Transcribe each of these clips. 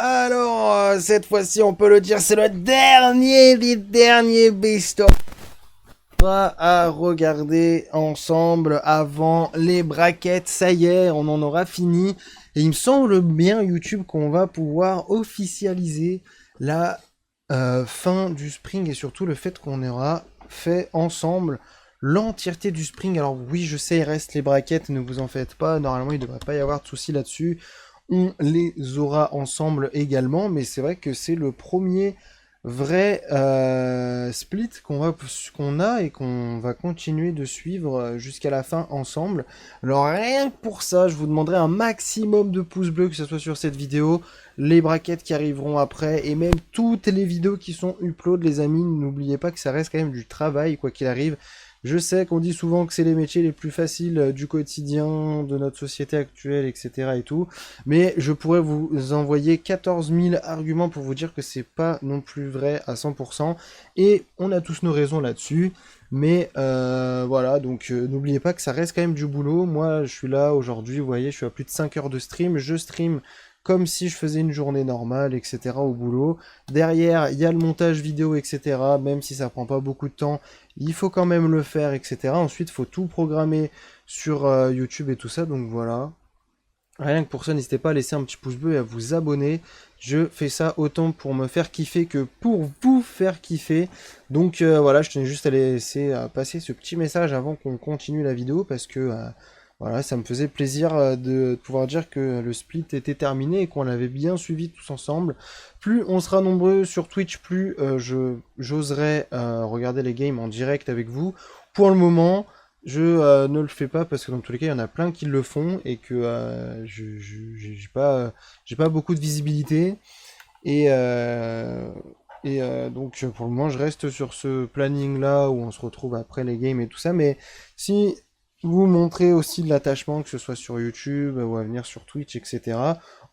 Alors, cette fois-ci, on peut le dire, c'est le dernier des derniers best-of à regarder ensemble avant les brackets. Ça y est, on en aura fini. Et il me semble bien, YouTube, qu'on va pouvoir officialiser la fin du Spring et surtout le fait qu'on aura fait ensemble l'entièreté du Spring. Alors oui, je sais, il reste les brackets, ne vous en faites pas. Normalement, il ne devrait pas y avoir de soucis là-dessus. On les aura ensemble également, mais c'est vrai que c'est le premier vrai split qu'on a et qu'on va continuer de suivre jusqu'à la fin ensemble. Alors rien que pour ça, je vous demanderai un maximum de pouces bleus, que ce soit sur cette vidéo, les brackets qui arriveront après, et même toutes les vidéos qui sont upload, les amis. N'oubliez pas que ça reste quand même du travail, quoi qu'il arrive. Je sais qu'on dit souvent que c'est les métiers les plus faciles du quotidien, de notre société actuelle, etc. et tout, mais je pourrais vous envoyer 14 000 arguments pour vous dire que c'est pas non plus vrai à 100%, et on a tous nos raisons là-dessus, mais voilà, donc n'oubliez pas que ça reste quand même du boulot. Moi, je suis là aujourd'hui, vous voyez, je suis à plus de 5 heures de stream, je stream comme si je faisais une journée normale, etc. au boulot. Derrière, il y a le montage vidéo, etc. Même si ça prend pas beaucoup de temps, il faut quand même le faire, etc. Ensuite, il faut tout programmer sur YouTube et tout ça, donc voilà. Rien que pour ça, n'hésitez pas à laisser un petit pouce bleu et à vous abonner. Je fais ça autant pour me faire kiffer que pour vous faire kiffer. Donc voilà, je tenais juste à laisser passer ce petit message avant qu'on continue la vidéo, parce que voilà, ça me faisait plaisir de pouvoir dire que le split était terminé et qu'on l'avait bien suivi tous ensemble. Plus on sera nombreux sur Twitch, plus j'oserai regarder les games en direct avec vous. Pour le moment, je ne le fais pas parce que dans tous les cas, il y en a plein qui le font et que j'ai pas beaucoup de visibilité. Et, donc pour le moment, je reste sur ce planning-là où on se retrouve après les games et tout ça. Mais si vous montrez aussi de l'attachement, que ce soit sur YouTube ou à venir sur Twitch, etc.,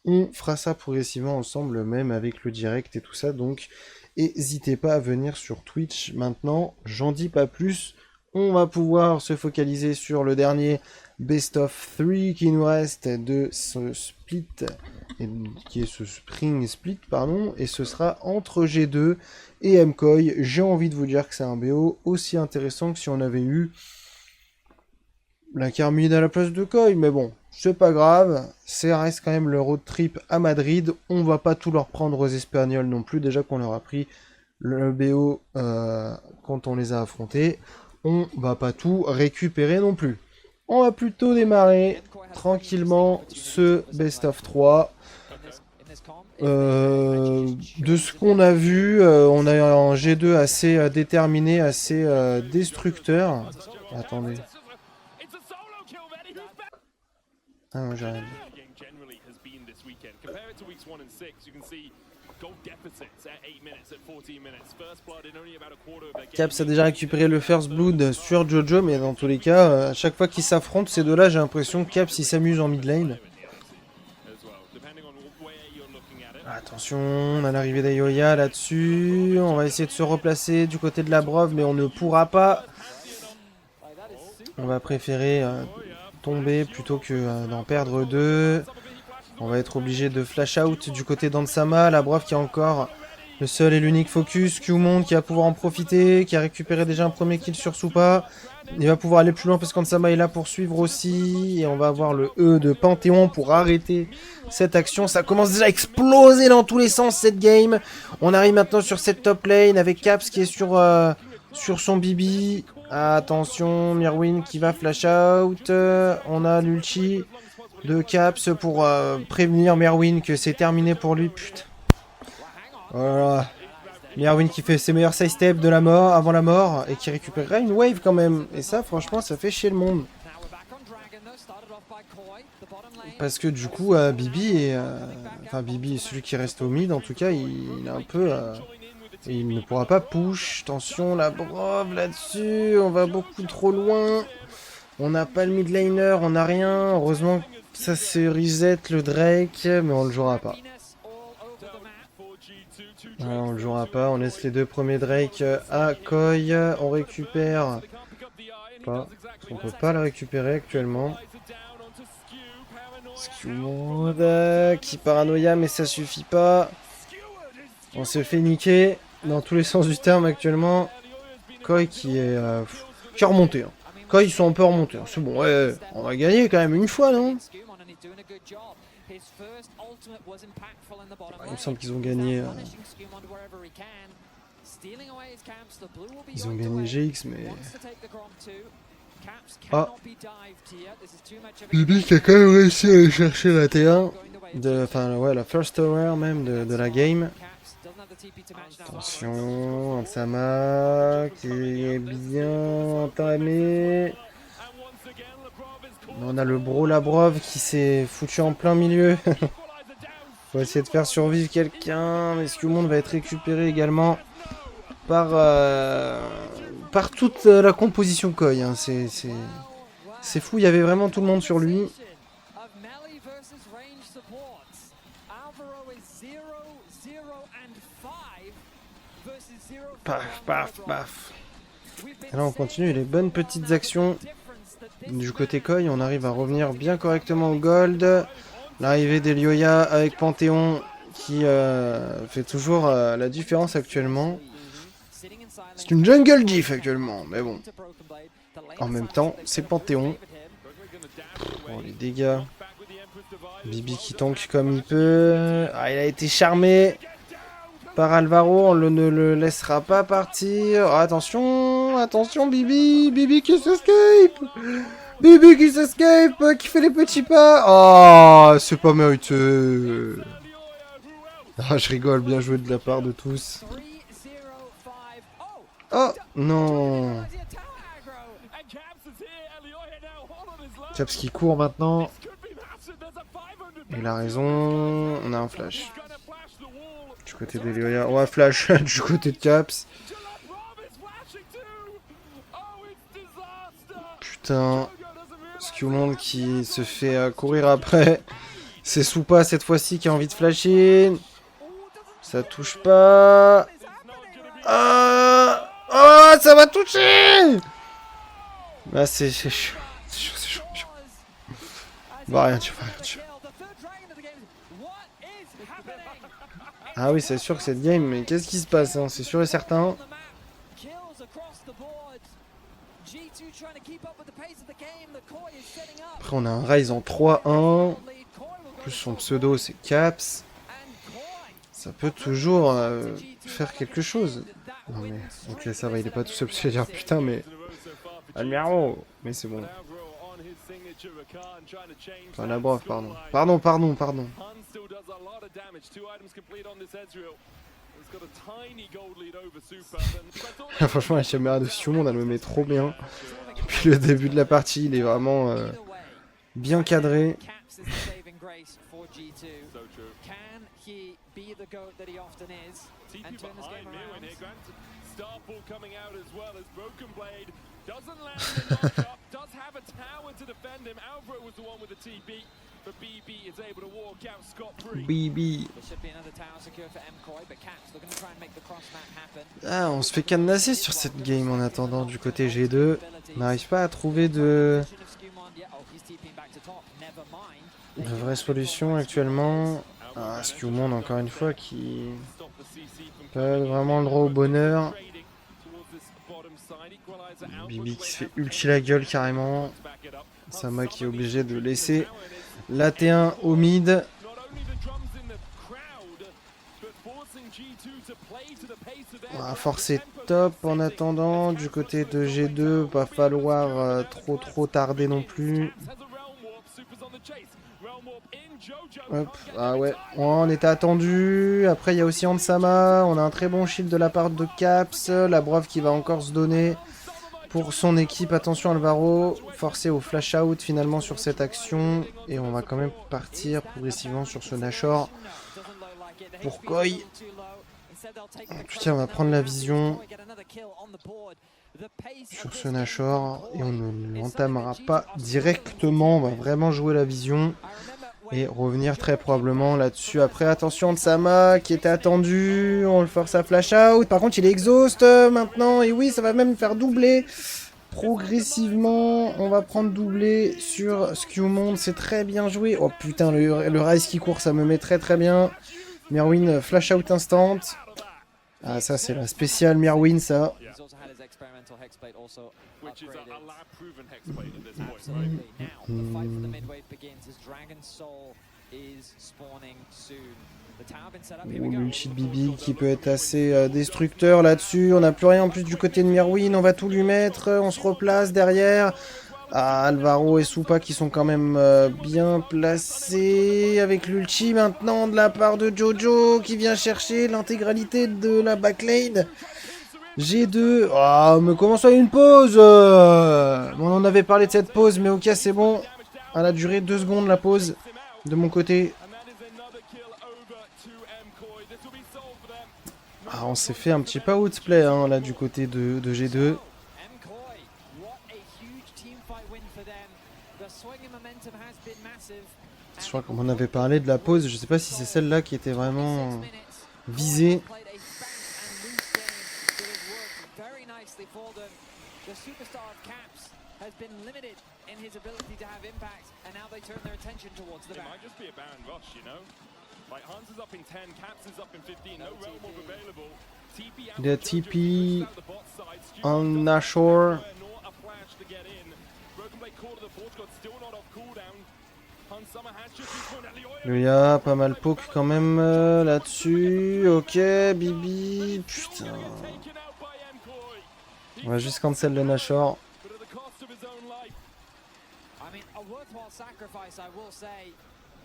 on fera ça progressivement ensemble, même avec le direct et tout ça. Donc n'hésitez pas à venir sur Twitch. Maintenant, j'en dis pas plus. On va pouvoir se focaliser sur le dernier Best of 3 qui nous reste de ce split, qui est ce Spring Split, pardon, et ce sera entre G2 et MKOI. J'ai envie de vous dire que c'est un BO aussi intéressant que si on avait eu la Carmine à la place de Koi, mais bon, c'est pas grave, ça reste quand même le road trip à Madrid. On va pas tout leur prendre aux Espagnols non plus, déjà qu'on leur a pris le BO quand on les a affrontés. On va pas tout récupérer non plus. On va plutôt démarrer tranquillement ce Best of 3. De ce qu'on a vu, on a un G2 assez déterminé, assez destructeur. Attendez. Ah non, j'ai rien dit. Caps a déjà récupéré le First Blood sur Jojo, mais dans tous les cas, à chaque fois qu'ils s'affrontent, ces deux-là, j'ai l'impression que Caps il s'amuse en mid lane. Attention, on a l'arrivée d'Ayoya là-dessus. On va essayer de se replacer du côté de la Brove, mais on ne pourra pas. On va préférer tomber plutôt que d'en perdre deux. On va être obligé de flash out du côté d'Ansama. La Brove qui a encore le seul et l'unique focus. Qmonde qui va pouvoir en profiter, qui a récupéré déjà un premier kill sur Supa. Il va pouvoir aller plus loin parce qu'Ansama est là pour suivre aussi. Et on va avoir le E de Panthéon pour arrêter cette action. Ça commence déjà à exploser dans tous les sens cette game. On arrive maintenant sur cette top lane avec Caps qui est sur son Bibi. Attention, Mirwin qui va flash out. On a l'ulti de Caps pour prévenir Mirwin que c'est terminé pour lui. Putain. Voilà. Mirwin qui fait ses meilleurs sidesteps de la mort, avant la mort, et qui récupérera une wave quand même. Et ça, franchement, ça fait chier le monde. Parce que du coup, Bibi est... enfin, Bibi est celui qui reste au mid, en tout cas, il est un peu... il ne pourra pas push. Attention, la Brove là-dessus. On va beaucoup trop loin. On n'a pas le mid laner, on n'a rien. Heureusement que ça se reset le Drake, mais on le jouera pas. Voilà, on le jouera pas, on laisse les deux premiers Drake à Koi, on récupère pas, on peut pas le récupérer actuellement. Skewmon qui paranoïa, mais ça suffit pas. On se fait niquer dans tous les sens du terme actuellement. Koi qui est remonté. Hein. Koi ils sont un peu remontés. Hein. C'est bon, ouais, on va gagner quand même une fois, non? Il me semble qu'ils ont gagné. Ils ont gagné GX, mais. Ah! Bibi qui a quand même réussi à aller chercher la T1. Enfin, ouais, la first tower même de la game. Attention, Ansama qui est bien entamé. On a le Bro Labrov qui s'est foutu en plein milieu. Faut essayer de faire survivre quelqu'un. Mais tout le monde va être récupéré également par toute la composition Koi. Hein. C'est fou, il y avait vraiment tout le monde sur lui. Paf, paf, paf. Et là on continue les bonnes petites actions du côté Koi. On arrive à revenir bien correctement au gold. L'arrivée d'Elioya avec Panthéon qui fait toujours la différence actuellement. C'est une jungle diff actuellement, mais bon. En même temps, c'est Panthéon. Bon, les dégâts. Bibi qui tank comme il peut. Ah, il a été charmé par Alvaro. On ne le laissera pas partir. Oh, attention, attention, Bibi. Bibi qui s'escape. Bibi qui s'escape, qui fait les petits pas. Oh, c'est pas mérité. Ah, je rigole, bien joué de la part de tous. Oh, non. Caps qui court maintenant. Il a raison. On a un flash. Du côté d'Elioya. On a un flash du côté de Caps. Putain. Skewmon qui se fait courir après. C'est Soupa cette fois-ci qui a envie de flasher. Ça touche pas. Ah, oh, ça va toucher. Là, c'est chaud. C'est chaud, c'est chaud. Va rien, tu vas rien, tu. Ah oui, c'est sûr que cette game, mais qu'est-ce qui se passe hein, c'est sûr et certain. Après, on a un Rise en 3-1. Plus son pseudo, c'est Caps. Ça peut toujours faire quelque chose. Non mais, ok, ça va, il est pas tout seul. Je vais dire putain, mais. Almiro. Mais c'est bon. Enfin, la brave, pardon. Pardon. Franchement, la caméra de Skewmon, elle me met trop bien. Depuis le début de la partie, il est vraiment bien cadré. BB. Ah, on se fait cadenasser sur cette game en attendant du côté G2. On n'arrive pas à trouver de vraies solutions actuellement. Ah, Skewmon encore une fois qui pas vraiment le droit au bonheur. Bibi qui se fait ulti la gueule carrément. Sama qui est obligé de laisser la T1 au mid. On va forcer top en attendant. Du côté de G2, pas falloir trop tarder non plus. Hop, ah ouais, on était attendu. Après il y a aussi Ansama. On a un très bon shield de la part de Caps. La Brove qui va encore se donner pour son équipe. Attention Alvaro, forcé au flash out finalement sur cette action. Et on va quand même partir progressivement sur ce Nashor pour Koi. En tout cas on va prendre la vision sur ce Nashor et on ne l'entamera pas directement. On va vraiment jouer la vision et revenir très probablement là-dessus. Après attention de Sama qui était attendu, on le force à flash out. Par contre il est exhaust maintenant et oui ça va même faire doubler. progressivement. On va prendre doublé sur Skewmond. C'est très bien joué. Oh putain, le Rise qui court, ça me met très très bien. Mirwin, flash out instant. Ah, ça, c'est la spéciale Mirwin, ça. L'ulti de Bibi qui peut être assez destructeur là-dessus. On n'a plus rien en plus du côté de Mirwin. On va tout lui mettre. On se replace derrière. Ah, Alvaro et Soupa qui sont quand même bien placés. Avec l'ulti maintenant de la part de Jojo qui vient chercher l'intégralité de la backlane. G2. Ah, mais comment ça, une pause On en avait parlé de cette pause, mais ok, c'est bon. Elle a duré 2 secondes la pause de mon côté. Ah, on s'est fait un petit pas outplay hein, là du côté de G2. Je crois qu'on avait parlé de la pause, je sais pas si c'est celle-là qui était vraiment visée. Il y a TP en Nashor. Il y a pas mal poke quand même là-dessus. Ok, Bibi. Putain. On va juste cancel le Nashor.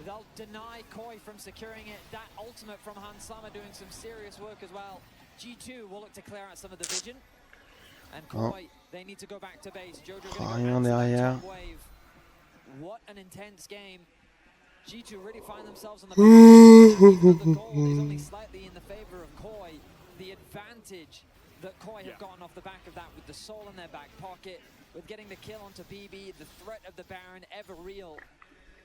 They'll deny Koi from securing it. That ultimate from Hansama doing some serious work as well. G2 will look to clear out some of the vision. And Koi, they need to go back to base. Jojo Rien derrière. What an intense game. G2 really find themselves on the the goal is only slightly in the favor of Koi. The advantage that Koi have gotten off the back of that with the soul in their back pocket, with getting the kill onto BB, the threat of the Baron ever real.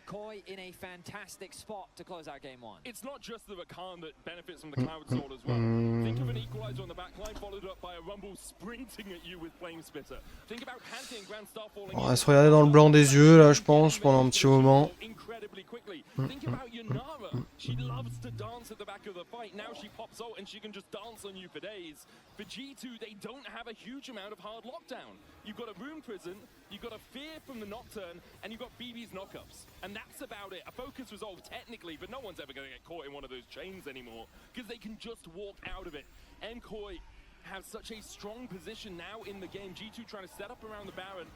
Koi in a fantastic spot to close out game one. It's not just the Rakan that benefits from the Cloud Sword as well. Think of an equalizer on the back line followed up by a Rumble sprinting at you with Flame Spitter. Think about Hanty and Grand Star falling. On va se regarder dans le blanc des yeux là, je pense, pendant un petit moment. Incredibly quickly. Think about Yanara. She loves to dance at the back of the fight. Now she pops out and she can just dance on you for days. For G2, they don't have a huge amount of hard lockdown. You've got a Rune Prison, you've got a Fear from the Nocturne, and you've got BB's knockups. And that's about it. A focus resolve technically, but no one's ever going to get caught in one of those chains anymore because they can just walk out of it. MKoi have such a strong position now in the game. G2 trying to set up around the Baron,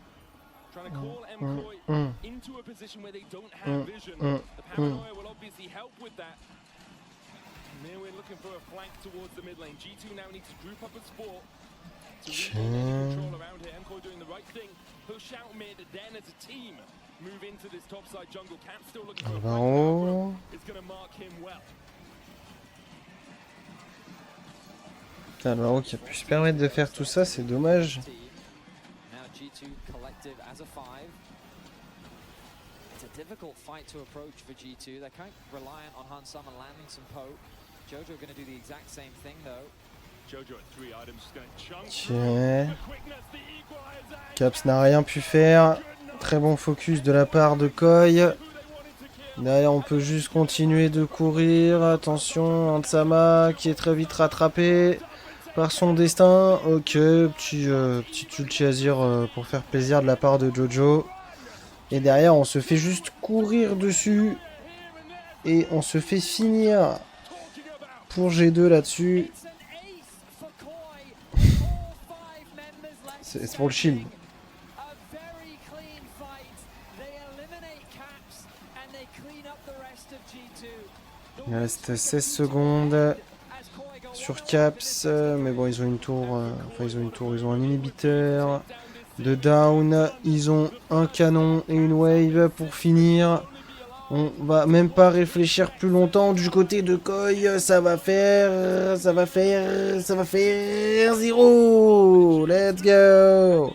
trying to call MKoi into a position where they don't have vision. The Paranoia will obviously help with that. Mirwin looking for a flank towards the mid lane. G2 now needs to group up as 4 to regain control around here. MKoi doing the right thing. Push out mid, then as a team move into this topside jungle. Cat still looking for a flank. It's going to mark him well. Alvaro qui a pu se permettre de faire tout ça, c'est dommage. Now G2 collective as a 5. It's a difficult fight to approach for G2. They're kind of reliant on Hansama landing some poke. Jojo going to do the exact same thing though. Jojo at 3 items just going to chunk. Tiens. Caps n'a rien pu faire. Très bon focus de la part de Koi. Derrière, on peut juste continuer de courir. Attention, Hansama qui est très vite rattrapé par son destin. Ok, petit ulti Azir pour faire plaisir de la part de Jojo. Et derrière, on se fait juste courir dessus. Et on se fait finir pour G2 là-dessus. C'est pour le shield. Il reste 16 secondes sur Caps, mais bon, ils ont une tour, ils ont un inhibiteur de down, ils ont un canon et une wave pour finir. On va même pas réfléchir plus longtemps du côté de Koi, ça va faire 0. Let's go.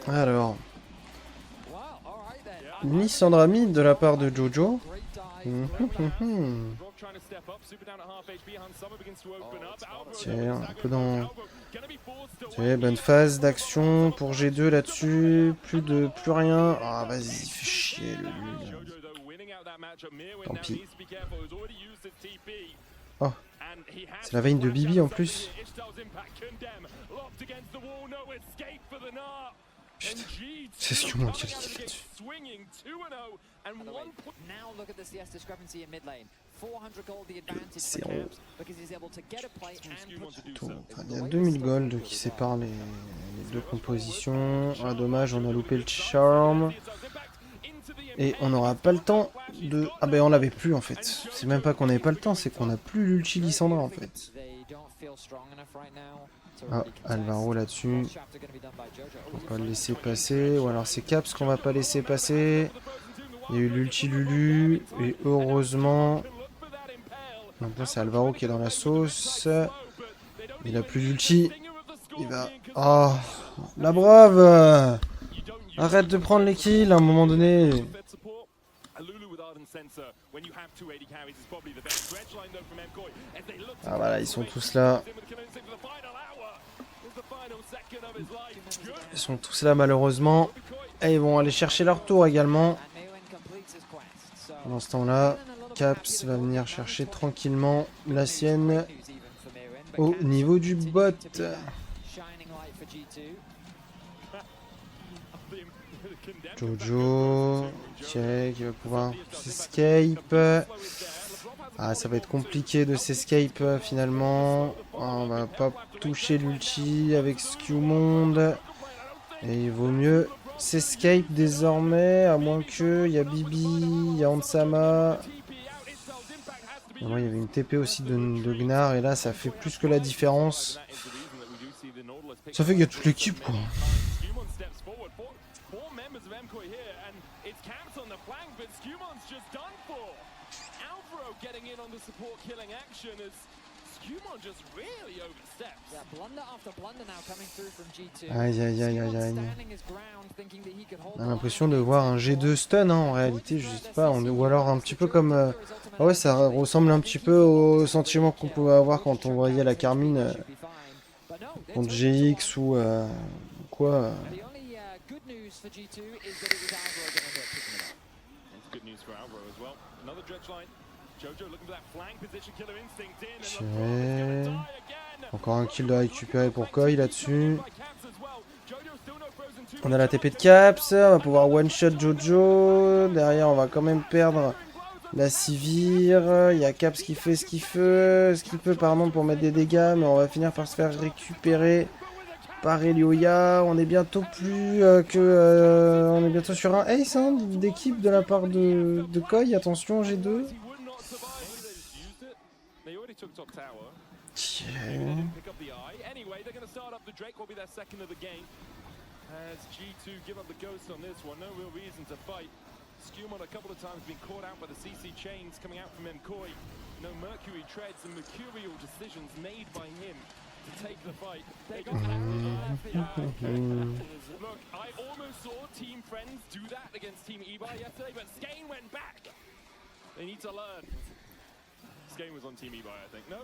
Alors, Lissandra mid de la part de Jojo. Tiens, un peu dans... Tiens, bonne phase d'action pour G2 là-dessus. Plus rien. Ah, vas-y, fais chier le lui. Tant pis. Oh, c'est la veine de Bibi en plus. Putain, c'est ce que mon kill là-dessus. C'est rond. Il y a 2000 gold qui séparent les deux compositions. Ah, dommage, on a loupé le charm. Et on n'aura pas le temps de... Ah ben on l'avait plus en fait. C'est même pas qu'on n'avait pas le temps, c'est qu'on n'a plus l'ulti Lissandra en fait. Ah, Alvaro là-dessus. On va pas le laisser passer. Ou alors c'est Caps qu'on va pas laisser passer. Il y a eu l'ulti Lulu. Et heureusement... Maintenant c'est Alvaro qui est dans la sauce. Il a plus d'ulti. Il va... Oh, la brave. Arrête de prendre les kills à un moment donné. Ah voilà, ils sont tous là. Ils sont tous là malheureusement. Et ils vont aller chercher leur tour également. Pendant ce temps-là, Caps va venir chercher tranquillement la sienne au niveau du bot. Jojo, check, il va pouvoir s'escape. Ah, ça va être compliqué de s'escape finalement. On va pas toucher l'ulti avec Skewmond. Et il vaut mieux s'escape désormais, à moins que il y a Bibi, il y a Hansama. Et moi, il y avait une TP aussi de Gnar, et là, ça fait plus que la différence. Ça fait qu'il y a toute l'équipe, quoi. Aïe aïe aïe aïe aïe. On a l'impression de voir un G2 stun hein, en réalité, je sais pas, ou alors un petit peu comme... Ah ouais, ça ressemble un petit peu au sentiment qu'on pouvait avoir quand on voyait la Carmine contre GX ou quoi. Okay. Encore un kill de récupérer pour Koi là-dessus. On a la TP de Caps, on va pouvoir one-shot Jojo. Derrière, on va quand même perdre la Sivir. Il y a Caps qui fait ce qu'il peut pardon, pour mettre des dégâts, mais on va finir par se faire récupérer par Elioya. On est bientôt on est bientôt sur un ace hein, d'équipe de la part de Koi. Attention, G2. As G2 give up the ghost on this one, no real reason to fight. Skewmon a couple of times been caught out by the CC chains coming out from MKOI. No Mercury treads and mercurial decisions made by him to take the fight. They got Look, I almost saw Team Friends do that against Team Ebuy yesterday, but Skane went back. They need to learn. Skane was on Team Ebuy, I think. No?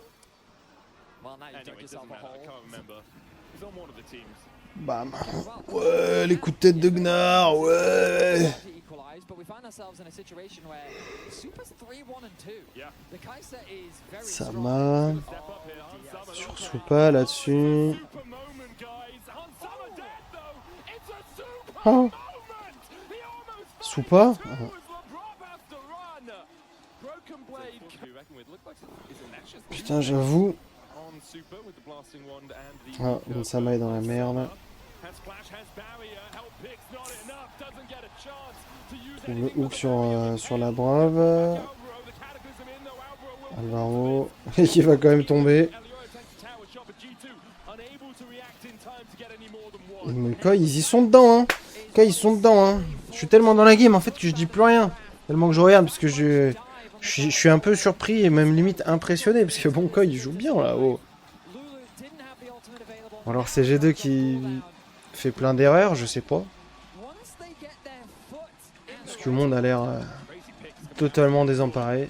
Well, now you've dug yourself a hole. I can't remember. He's on one of the teams. Bam. Ouais, les coups de tête de Gnar, ouais. Sama. Sur Soupa là-dessus. Oh. Soupa oh. Putain, j'avoue. Ah, Hansama est dans la merde. Trouve le hook sur la brave. Alvaro, qui va quand même tomber. Mais Koi, ils y sont dedans, hein. Koi, ils sont dedans, hein. Je suis tellement dans la game en fait que je dis plus rien. Tellement que je regarde parce que je suis un peu surpris et même limite impressionné parce que bon, Koi, il joue bien là-haut. Alors c'est G2 qui fait plein d'erreurs, je sais pas. Parce que le monde a l'air totalement désemparé.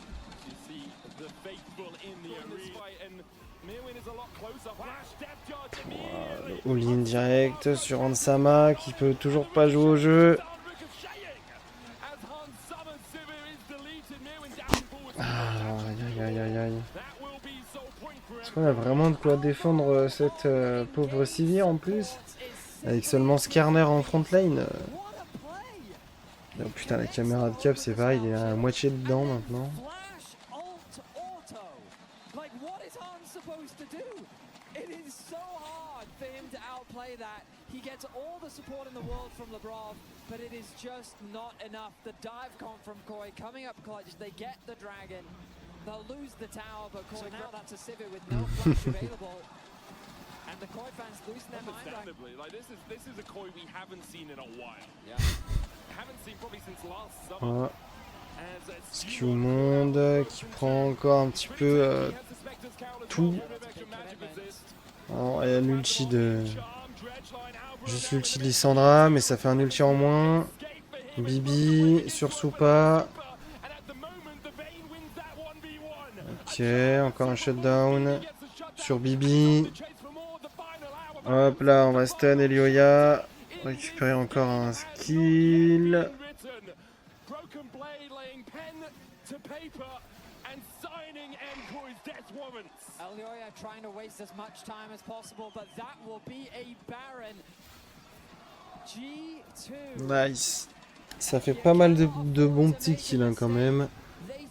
all-in direct sur Hansama qui peut toujours pas jouer au jeu. Aïe aïe aïe aïe. Est-ce qu'on a vraiment de quoi défendre cette pauvre Sivir en plus? Avec seulement Skarner en front lane. Oh putain, la caméra de Cap c'est pareil, il est à moitié dedans maintenant. Flash alt auto. Like, what is Han supposed to do? It is so hard for him to outplay that. He gets all the support in the world from Labrov, but it is just not enough. The dive comp from Koi coming up clutch. They get the dragon. They'll lose the tower, but Koi now that's a Sivir with no flash available. And the Koi fans losing their mind. Understandably, like this is a Koi we haven't seen in a while. Yeah. Haven't seen probably since last summer. Voilà. As Skew monde qui prend encore un petit peu tout. Alors, il y a l'ulti de... Juste l'ulti de Lissandra, mais ça fait un ulti en moins. Bibi sur Supa. Ok, encore un shutdown sur Bibi. Hop là, on va stun Elioya. Récupérer encore un skill. Elioya trying to waste as much time as possible, but that will be a Baron. G2. Nice. Ça fait pas mal de bons petits kills hein, quand même.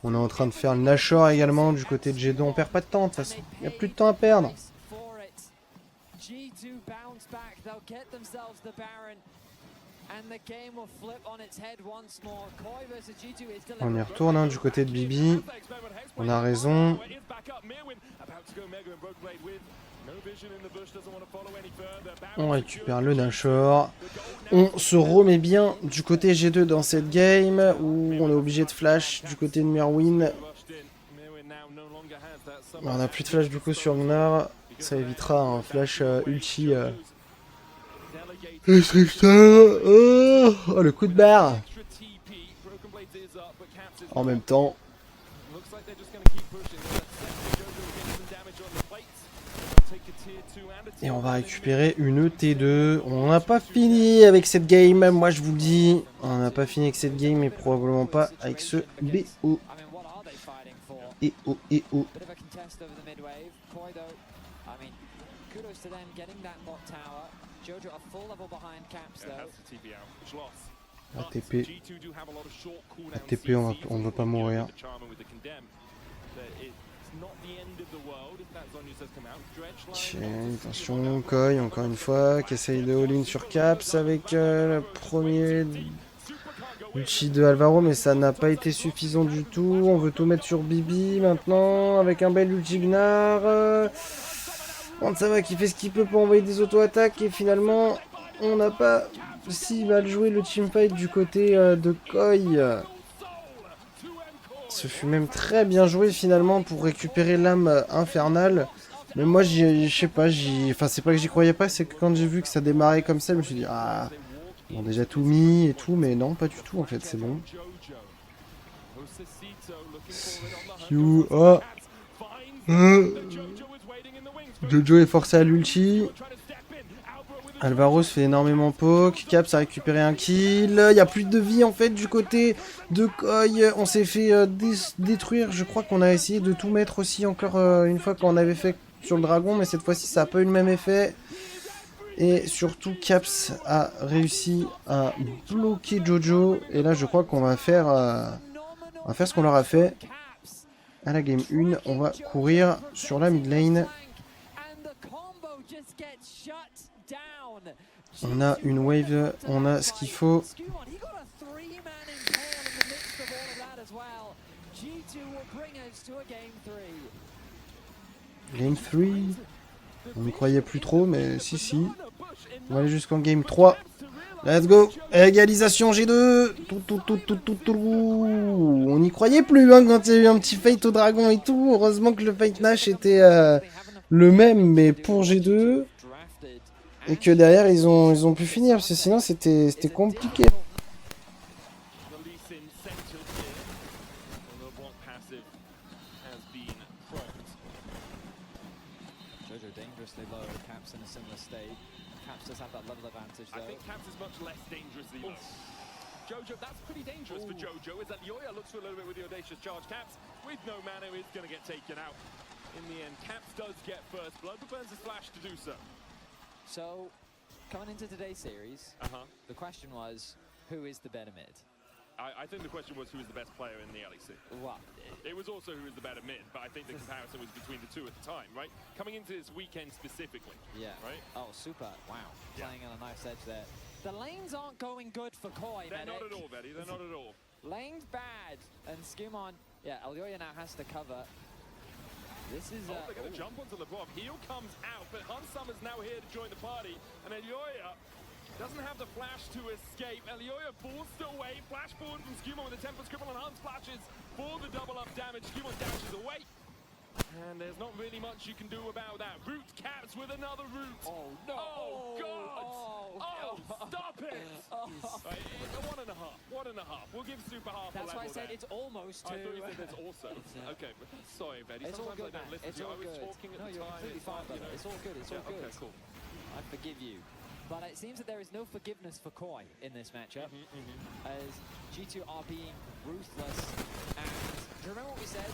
On est en train de faire le Nashor également du côté de G2. On perd pas de temps de toute façon. Il n'y a plus de temps à perdre. G2 bounce back. They'll get themselves the Baron. And the game will flip on its head once more. Koi versus G2 is still On y retourne hein, du côté de Bibi. On a raison. On récupère le Nashor. On se remet bien du côté G2 dans cette game où on est obligé de flash du côté de Mirwin. On n'a plus de flash du coup sur Gnar. Ça évitera un flash ulti. Oh, le coup de barre. En même temps. Et on va récupérer une T2. On n'a pas fini avec cette game, moi je vous le dis. On n'a pas fini avec cette game et probablement pas avec ce BO. Et oh, et oh. ATP. ATP, on va pas mourir. Ok, attention, Koi encore une fois, qui essaye de all-in sur Caps avec le premier ulti de Alvaro, mais ça n'a pas été suffisant du tout. On veut tout mettre sur Bibi maintenant, avec un bel ulti Gnar. Hansama qui fait ce qu'il peut pour envoyer des auto-attaques, et finalement, on n'a pas si mal joué le teamfight du côté de Koi. Ce fut même très bien joué finalement pour récupérer l'âme infernale. Mais moi, je sais pas, enfin c'est pas que j'y croyais pas, c'est que quand j'ai vu que ça démarrait comme ça, je me suis dit, ah, ils ont déjà tout mis et tout, mais non, pas du tout en fait, c'est bon. Oh. Jojo est forcé à l'ulti. Alvaro se fait énormément poke. Caps a récupéré un kill. Il n'y a plus de vie en fait du côté de Koi. On s'est fait détruire. Je crois qu'on a essayé de tout mettre aussi encore une fois qu'on avait fait sur le dragon. Mais cette fois-ci ça n'a pas eu le même effet. Et surtout Caps a réussi à bloquer Jojo. Et là je crois qu'on va faire, ce qu'on leur a fait. À la game 1, on va courir sur la mid lane. On a une wave, on a ce qu'il faut. Game 3. On n'y croyait plus trop, mais si. On va aller jusqu'en game 3. Let's go. Égalisation G2. On n'y croyait plus hein, quand il y a eu un petit fight au dragon et tout. Heureusement que le fight Nash était le même, mais pour G2. Et que derrière ils ont pu finir, parce que sinon c'était compliqué. Jojo dangerously low. Caps in a similar state. Caps does have that level advantage though. I think Caps is much less dangerously low. Jojo, that's pretty dangerous for Jojo. Is that Yoya looks for a little bit with the audacious charge. Caps with no mana is going to get taken out. In the end, Caps does get first blood, but burns his flash to do so. So, coming into today's series, the question was, who is the better mid? I think the question was who is the best player in the LEC. Well, It was also who is the better mid, but I think the comparison was between the two at the time, right? Coming into this weekend specifically. yeah. Right? Oh, super. Wow. Yeah. Playing on a nice edge there. The lanes aren't going good for Koi, They're not Medic. at all, Betty. They're not at all. Lane's bad, and Skewmon, yeah, Elyoya now has to cover. This is They're going to jump onto LeBron. Heal comes out, but Hans Summer's now here to join the party, and Elyoya doesn't have the flash to escape. Elyoya forced away. Flash forward from Skewmon with the Tempest Cripple, and Hans flashes for the double up damage. Skewmon dashes away. And there's not really much you can do about that. Root Caps with another root. Oh, no. Oh, God. Oh, Stop it. Right, 1.5. 1.5. We'll give Super half That's a why I level said there. it's almost two. I thought you said there's also. Okay, but sorry, Betty. It's all Sometimes good, I don't man. listen It's to you. all I was good. talking at No, the you're time. completely fine, brother. It's all good. It's all good. Okay, cool. I forgive you. But it seems that there is no forgiveness for Koi in this matchup, as G2 are being ruthless. And do you remember what we said?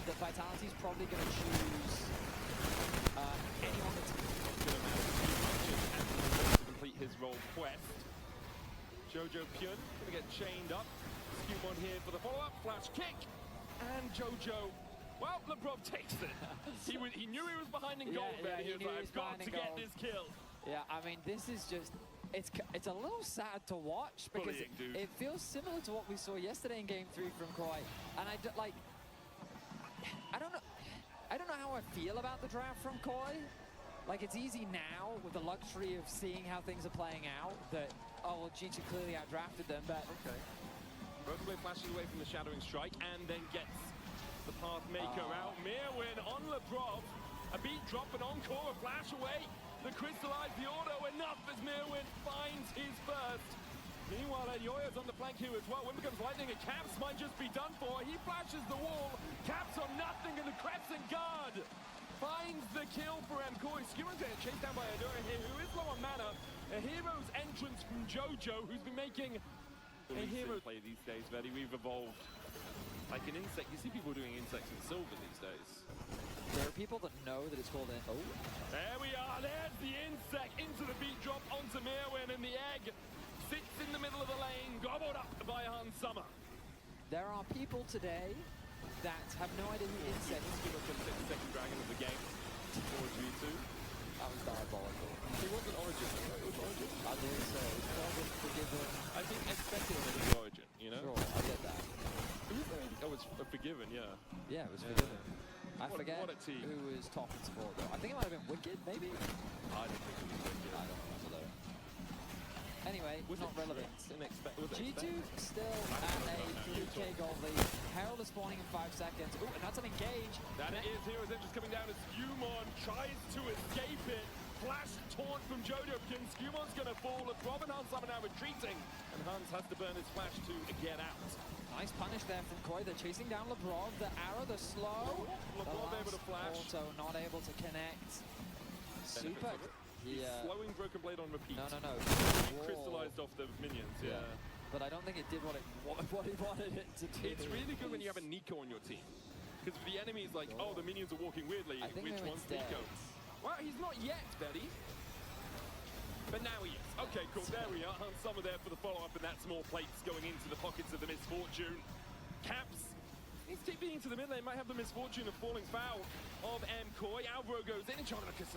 That Vitality's probably going to choose anyone that's To complete his role quest. Jojo Pyun going to get chained up. Skewmon here for the follow-up. Flash kick. And Jojo, well, Lebrov takes it. He knew he was behind in gold there. he He was knew like, he was I've got behind to in get gold. this kill. Yeah, I mean, this is just, it's a little sad to watch because Bullying, dude. it feels similar to what we saw yesterday in Game 3 from Koi. And I don't know how I feel about the draft from Koi. Like, it's easy now with the luxury of seeing how things are playing out that, oh, well, G2 clearly outdrafted them, but... Okay. Broken Blade flashes away from the Shadowing Strike and then gets the Pathmaker out. Mirwin on Lebrov. A beat drop, an encore, a flash away. The crystallize the auto, enough as Mirwin finds his first. Meanwhile, Elyoya's on the flank here as well. When becomes lightning, and Caps might just be done for. He flashes the wall. Caps on nothing, and the Crescent Guard finds the kill for Mkoi. Skewmon's getting chased down by Adora here, who is low on mana. A hero's entrance from Jojo, who's been making a hero play these days, Betty. We've evolved like an insect. You see people doing insects in silver these days. There are people that know that it's called an... Oh. There we are. There's the insect into the beat drop onto Mirwin, and the egg sits in the middle of the lane, gobbled up by Hans Summer. There are people today that have no idea who insect is. He looked at the second dragon of the game for G2. That was diabolical. He wasn't Origin. It was Origin. I believe so. It's probably Forgiven. I think expected him in Origin, you know? Sure, I get that. Oh, it's Forgiven, yeah. Yeah, it was Forgiven. I What a- forget what a team. who was top in support though. I think it might have been Wicked, maybe? I don't think it was Wicked. I don't remember though. Anyway, Was not it relevant. was it G2 expected? still at a 3k gold lead. Herald is spawning in 5 seconds. Ooh, and that's an engage. That it is. Hero's Edge is coming down as Skewmon tries to escape it. Flash taunt from Jojo Pyun. Skewmon's going to fall as Robin Hans are now retreating. And Hans has to burn his flash to get out. Nice punish there from Koi. They're chasing down Lebrov. The arrow, the slow. Lebrov The able to flash. Also not able to connect. Super. of it. He's slowing Broken Blade on repeat. No. He Whoa. crystallized off the minions, yeah. But I don't think it did what he wanted it to do. It's really good when you have a Nico on your team. Because the enemy's like, oh, the minions are walking weirdly. I think Which Mirwin's one's dead. Nico? Well, he's not yet, Betty. But now he is. Okay, cool. There we are. Hans Summer there for the follow-up, and that's more plates going into the pockets of the Misfortune. Caps needs to be into the mid lane. Might have the misfortune of falling foul of Mkoi. Alvaro goes in and trying to look at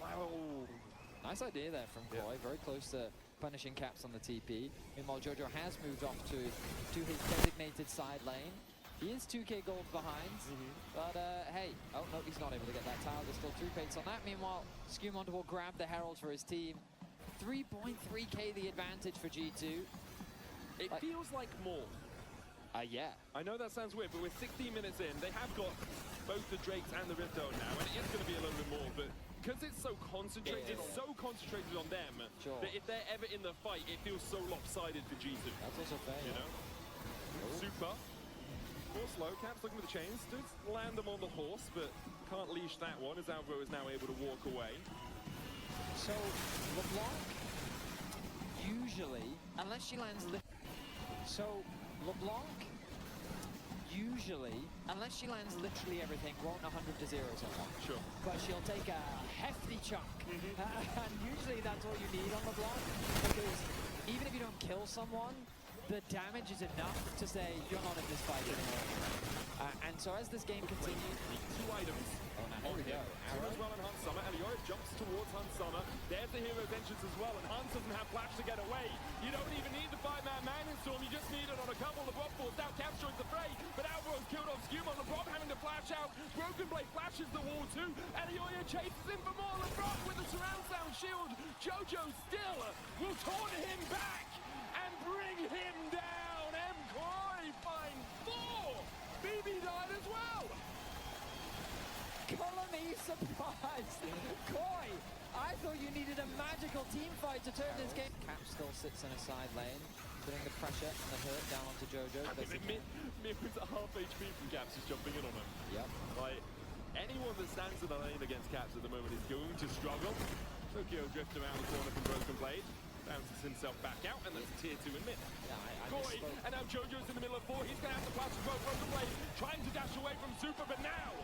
Nice idea there from Koi. Very close to punishing Caps on the TP. Meanwhile, Jojo has moved off to his designated side lane. He is 2k gold behind, but hey, oh no, he's not able to get that tower. There's still 2 pates on that. Meanwhile, Skewmon will grab the Herald for his team. 3.3k the advantage for G2. It feels like more. Yeah. I know that sounds weird, but we're 16 minutes in. They have got both the Drakes and the Rift Dome now, and it is going to be a little bit more, but because it's so concentrated, it's so concentrated on them, that if they're ever in the fight, it feels so lopsided for G2. That's also fair. You know? Super. Force slow. Caps looking for the chains. Does land them on the horse, but can't leash that one as Alvaro is now able to walk away. So LeBlanc usually, unless she lands literally everything, won't 100 to 0 someone. Sure. But she'll take a hefty chunk. And usually that's all you need on LeBlanc, because even if you don't kill someone, the damage is enough to say you're not in this fight anymore. And so as this game continues, Two items. oh, now here we go. Arrow as well and Hans Summer. Elioya jumps towards Hans Summer. There's the hero's entrance as well, and Hans doesn't have flash to get away. You don't even need the 5-man Magnet Storm, you just need it on a couple. LeBron forced out, Caps joins the fray, but Alvaro's killed off Skuma. LeBron having to flash out. Broken Blade flashes the wall too. Elioya chases him for more. LeBron with the surround sound shield. Jojo still will taunt him back and bring him down. MCoy finds 4. BB died as well. Color me surprised. Koi, I thought you needed a magical team fight to turn this game. Cap still sits in a side lane, putting the pressure and the hurt down onto Jojo. Mirwin's at half HP from Caps is jumping in on him. Yep. Like, anyone that stands in the lane against Caps at the moment is going to struggle. Tokyo drifts around the corner from Broken Blade, bounces himself back out, and that's a tier 2 in mid. Yeah, I Koi, misspoke. and now Jojo's in the middle of 4. He's going to have to flash as well. Broken Blade trying to dash away from Super, but now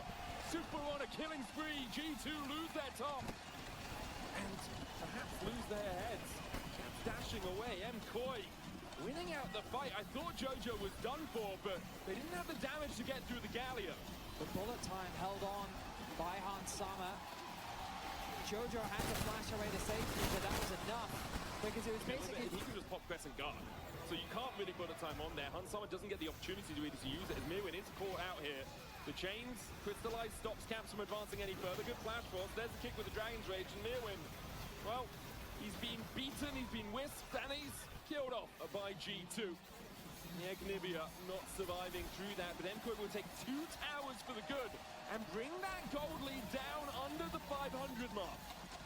Super on a killing spree. G2 lose their top and perhaps lose their heads. Dashing away, MCoy winning out the fight. I thought Jojo was done for, but they didn't have the damage to get through the Galleon. The bullet time held on by Hans Summer. Jojo had to flash away to safety, but that was enough, because it was basically... He can just pop Crescent Guard, so you can't really put a time on there. Hans Summer doesn't get the opportunity to really use it as Mirwin is caught out here. The chains, Crystallize stops Caps from advancing any further. Good flash force. There's the kick with the Dragon's Rage, and Mirwin, well, he's been beaten, he's been whisked, and he's killed off by G2. Nibia not surviving through that, but MCoy will take 2 towers for the good and bring that gold lead down under the 500 mark.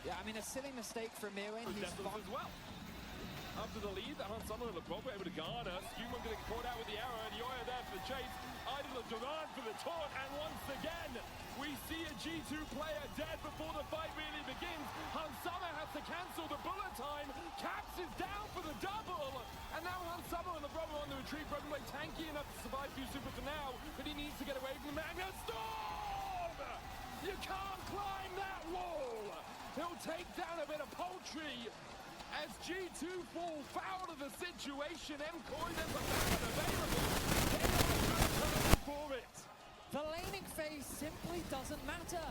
Yeah, I mean, a silly mistake for Mirwin. For He's Deathless as well. After the lead that Hans Summer and LeBron were able to garner, Skuma getting caught out with the arrow, and Yoya there for the chase. Idol of Duran for the taunt, and once again, we see a G2 player dead before the fight really begins. Hans Summer has to cancel the bullet time. Caps is down for the double, and now Hans Summer and LeBron are on the retreat. Broken Blade tanky enough to survive through Super for now, but he needs to get away from the Magnet Storm! You can't climb that wall! He'll take down a bit of poultry. As G2 fall foul of the situation, MCoy, there's a man available. They are for it. The laning phase simply doesn't matter.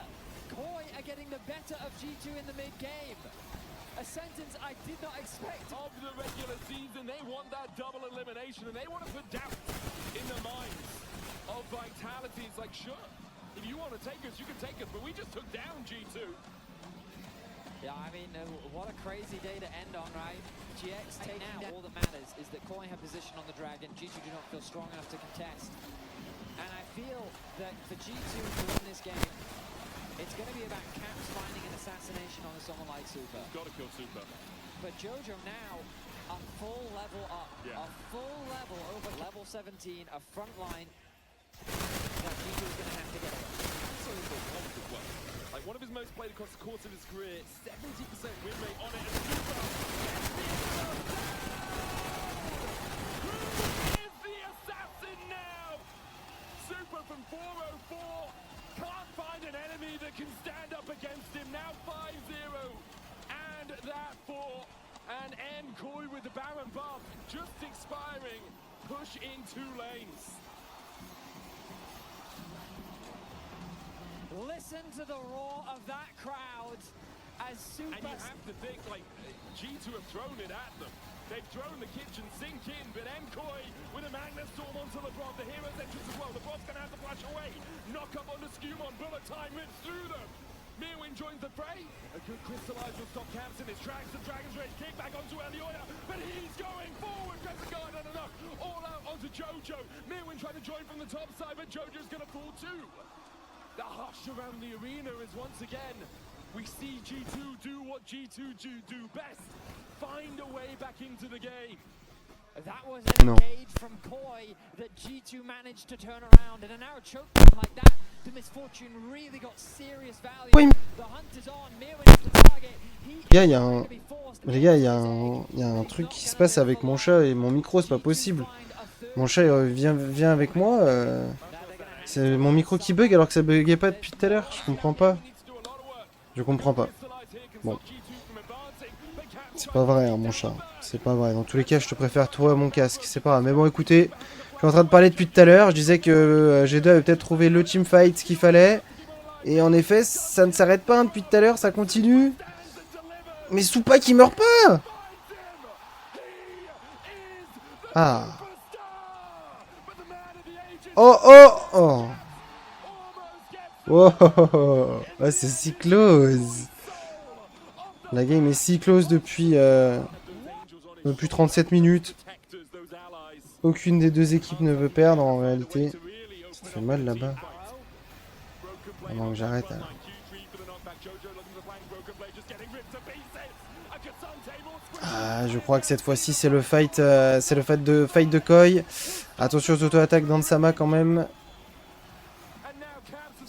Koi are getting the better of G2 in the mid-game. A sentence I did not expect. Of the regular season, they want that double elimination, and they want to put doubt in the minds of Vitality. It's like, sure, if you want to take us, you can take us, but we just took down G2. Yeah, I mean, what a crazy day to end on, right? GX taking down. All that matters is that Koi have position on the Dragon. G2 do not feel strong enough to contest. And I feel that for G2 to win this game, it's going to be about Caps finding an assassination on someone like Super. Got to kill Super. But Jojo now a full level up. Yeah. A full level over level 17, a front line that G2 is going to have to get away. So he's got one as well. Like one of his most played across the course of his career, 70% win rate on it, and Super gets the arrow down! Who is the assassin now? Super from 404 can't find an enemy that can stand up against him. Now 5-0, and that 4, and MCoy with the Baron buff just expiring. Push in 2 lanes. Listen to the roar of that crowd as Super... And you have to think, like, G2 have thrown it at them. They've thrown the kitchen sink in, but MCoy with a Magnet Storm onto LeBron. The hero's entrance as well. LeBron's going to have to flash away. Knock up onto Skuma. Bullet time rips through them. Mirwin joins the fray. A good Crystallize will stop Caps in his tracks. The Dragon's Rage kick back onto Elioya, but he's going forward. Crescent Guard not enough. All out onto Jojo. Mirwin trying to join from the top side, but Jojo's going to fall too. The hush around the arena is once again, we see G2 do what G2 do best. Find a way back into the game. That was an Non. engage from Koi that G2 managed to turn around, and a narrow choke point like that, the misfortune really got serious value. Oui. The hunt is on, Mirwin is the target. He Les gars, il y is a going un... to be forced. Les gars, il y a un truc qui se passe avec mon chat et mon micro, c'est pas possible. Mon chat, il vient avec moi. C'est mon micro qui bug alors que ça buguait pas depuis tout à l'heure. Je comprends pas. Je comprends pas. Bon. C'est pas vrai, hein, mon chat. C'est pas vrai. Dans tous les cas, je te préfère toi à mon casque. C'est pas grave. Mais bon, écoutez, je suis en train de parler depuis tout à l'heure. Je disais que G2 avait peut-être trouvé le teamfight qu'il fallait. Et en effet, ça ne s'arrête pas hein, depuis tout à l'heure. Ça continue. Mais Soupa qui meurt pas. Ah. Oh oh oh. Oh, oh, oh, oh. Ah, c'est si close. La game est si close depuis 37 minutes. Aucune des deux équipes ne veut perdre en réalité. Ça fait mal là-bas. Avant que j'arrête alors. Ah, je crois que cette fois-ci c'est le fight de Koi. Attention aux auto-attaques d'Ansama quand même.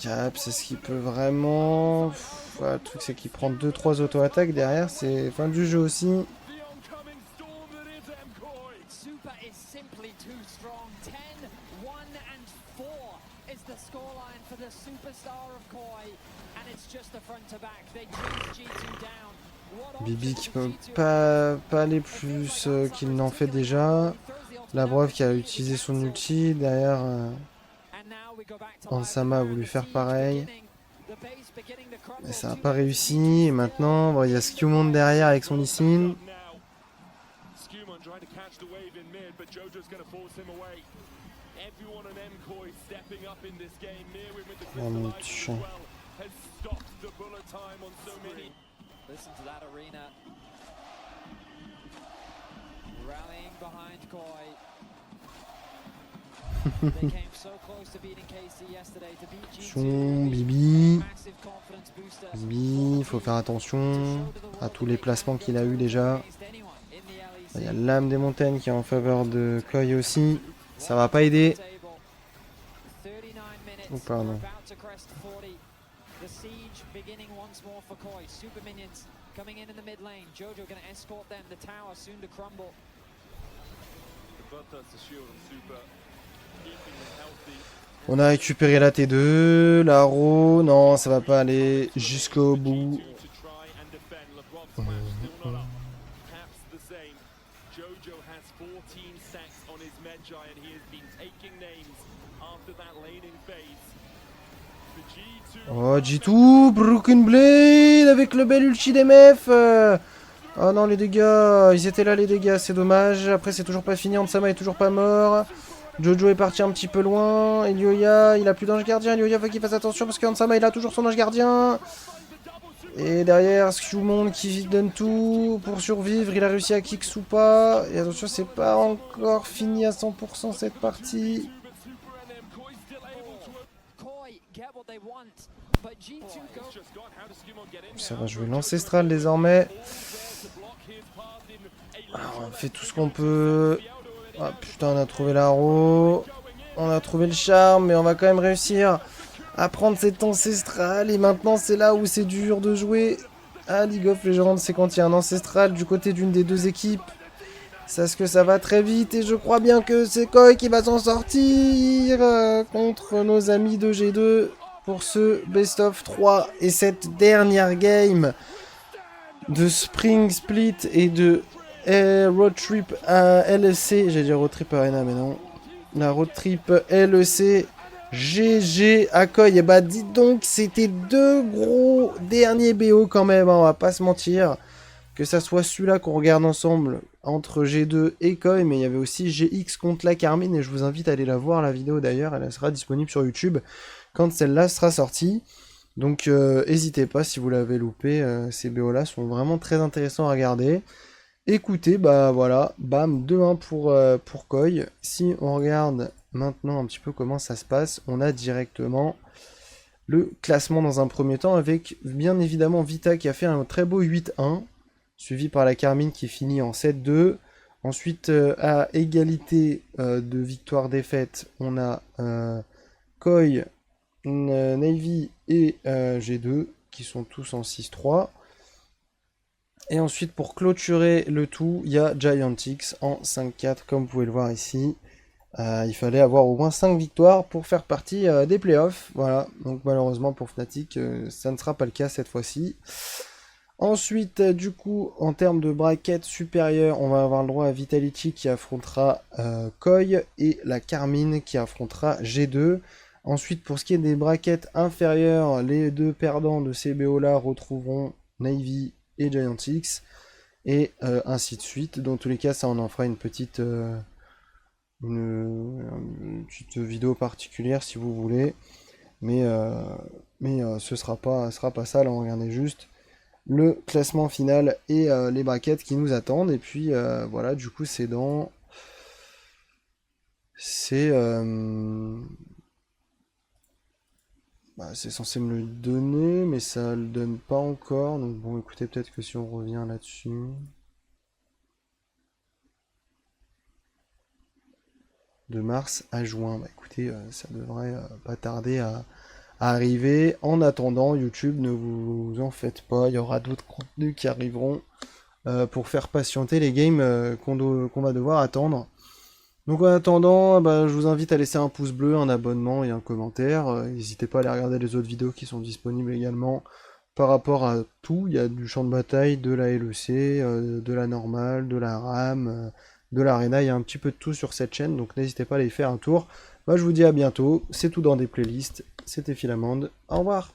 Cap, c'est ce qui peut vraiment... Voilà, le truc c'est qu'il prend 2-3 auto-attaques derrière, c'est fin du jeu aussi. Super is simply too strong. 10, 1 and 4 is the scoreline for the superstar of Koi, and it's just the front to back. They chase G2 down. What Bibi qui peut options G2 pas aller plus qu'il n'en fait déjà. La Brave qui a utilisé son ulti, derrière Ansama a voulu faire pareil. Mais ça n'a pas réussi, et maintenant bon, il y a Skewmon derrière avec son Lee Sin. Oh mon chien. Listen to that arena. Rallying behind Koi. They came so close to beating KC yesterday to beat G2. Bibi. Massive confidence booster. Bibi, il faut faire attention à tous les placements qu'il a eu déjà. Il y a l'âme des montagnes qui est en faveur de Koi aussi. Ça va pas aider. Oh pardon. The siege beginning once more for Koi. Super minions coming in the mid lane. Jojo going to escort them. The tower soon to crumble. On a récupéré la T2, la Ro, non ça va pas aller jusqu'au bout. Oh G2, Broken Blade avec le bel ulti d'MF. Oh non les dégâts, ils étaient là les dégâts, c'est dommage. Après c'est toujours pas fini, Ansama est toujours pas mort. Jojo est parti un petit peu loin. Elioya, il a plus d'ange gardien. Elioya, faut qu'il fasse attention parce qu'Ansama il a toujours son ange gardien. Et derrière, Skewmon qui donne tout pour survivre. Il a réussi à kick Soupa. Et attention, c'est pas encore fini à 100% cette partie. Ça va jouer l'ancestral désormais. Alors, on fait tout ce qu'on peut. Ah putain, on a trouvé l'arrow. On a trouvé le charme, mais on va quand même réussir à prendre cet ancestral. Et maintenant, c'est là où c'est dur de jouer à League of Legends. C'est quand il y a un ancestral du côté d'une des deux équipes. C'est ce que ça va très vite. Et je crois bien que c'est Koi qui va s'en sortir contre nos amis de G2 pour ce Best of 3. Et cette dernière game de Spring Split et de Road Trip à LEC. J'allais dire Road Trip Arena, mais non. La Road Trip LEC. GG à Koi. Et bah, dites donc, c'était deux gros derniers BO quand même. Hein, on va pas se mentir. Que ça soit celui-là qu'on regarde ensemble entre G2 et Koi, mais il y avait aussi GX contre la Carmine. Et je vous invite à aller la voir, la vidéo d'ailleurs. Elle sera disponible sur YouTube quand celle-là sera sortie. Donc, n'hésitez pas si vous l'avez loupé. Ces BO-là sont vraiment très intéressants à regarder. Écoutez, bah voilà, bam, 2-1 pour Koi. Si on regarde maintenant un petit peu comment ça se passe, on a directement le classement dans un premier temps avec bien évidemment Vita qui a fait un très beau 8-1, suivi par la Carmine qui finit en 7-2. Ensuite, à égalité de victoire-défaite, on a Koi, Navy et G2 qui sont tous en 6-3. Et ensuite, pour clôturer le tout, il y a Giantix en 5-4, comme vous pouvez le voir ici. Il fallait avoir au moins 5 victoires pour faire partie des playoffs. Voilà, donc malheureusement pour Fnatic, ça ne sera pas le cas cette fois-ci. Ensuite, du coup, en termes de bracket supérieure, on va avoir le droit à Vitality qui affrontera Koi et la Carmine qui affrontera G2. Ensuite, pour ce qui est des brackets inférieures, les deux perdants de ces BO-là retrouveront Navy et Giantix, et ainsi de suite. Dans tous les cas, ça on en fera une petite vidéo particulière si vous voulez. Mais ce sera pas ça, là on regardait juste le classement final et les brackets qui nous attendent. Et puis voilà, du coup c'est dans... c'est censé me le donner, mais ça le donne pas encore. Donc bon, écoutez, peut-être que si on revient là-dessus... De mars à juin. Bah écoutez, ça devrait pas tarder à arriver. En attendant, YouTube, ne vous en faites pas. Il y aura d'autres contenus qui arriveront pour faire patienter les games qu'on va devoir attendre. Donc en attendant, je vous invite à laisser un pouce bleu, un abonnement et un commentaire. N'hésitez pas à aller regarder les autres vidéos qui sont disponibles également par rapport à tout. Il y a du champ de bataille, de la LEC, de la normale, de la RAM, de l'arena. Il y a un petit peu de tout sur cette chaîne, donc n'hésitez pas à aller faire un tour. Moi je vous dis à bientôt, c'est tout dans des playlists. C'était Philamande, au revoir.